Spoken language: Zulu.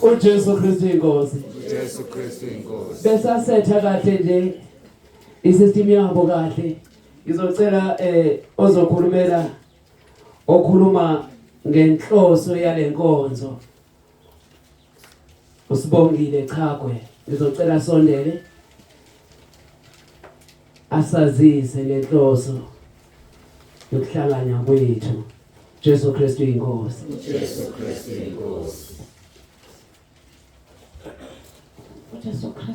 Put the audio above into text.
uJesu Kristu inkosi. uJesu Kristu inkosi. Besasetha kahle nje isystem yabo kahle. Ngizocela ozokhulumela okhuluma ngenhloso yalenkonzo. Usibongile Chagwe. Ngizocela sondele asazise lenhloso yokuhlangana kwethu. Jesu Kristu inkosi. uJesu Kristu inkosi. uJesu Kristu